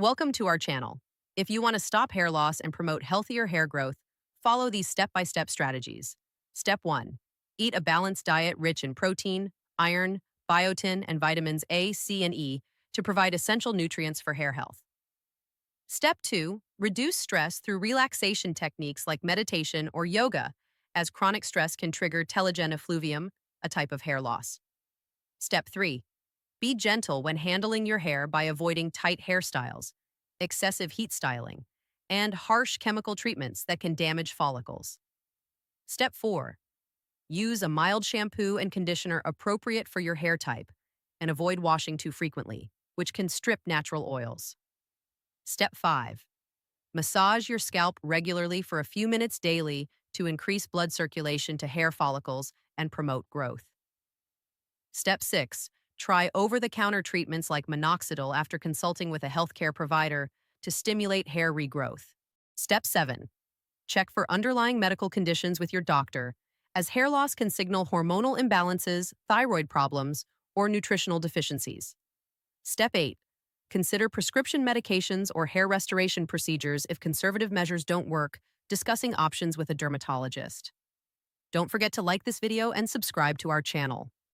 Welcome to our channel. If you want to stop hair loss and promote healthier hair growth, follow these step-by-step strategies. Step 1. Eat a balanced diet rich in protein, iron, biotin, and vitamins A, C, and E to provide essential nutrients for hair health. Step 2. Reduce stress through relaxation techniques like meditation or yoga, as chronic stress can trigger telogen effluvium, a type of hair loss. Step 3. Be gentle when handling your hair by avoiding tight hairstyles, excessive heat styling, and harsh chemical treatments that can damage follicles. Step 4. Use a mild shampoo and conditioner appropriate for your hair type and avoid washing too frequently, which can strip natural oils. Step 5. Massage your scalp regularly for a few minutes daily to increase blood circulation to hair follicles and promote growth. Step 6. Try over-the-counter treatments like minoxidil after consulting with a healthcare provider to stimulate hair regrowth. Step 7. Check for underlying medical conditions with your doctor, as hair loss can signal hormonal imbalances, thyroid problems, or nutritional deficiencies. Step 8. Consider prescription medications or hair restoration procedures if conservative measures don't work, discussing options with a dermatologist. Don't forget to like this video and subscribe to our channel.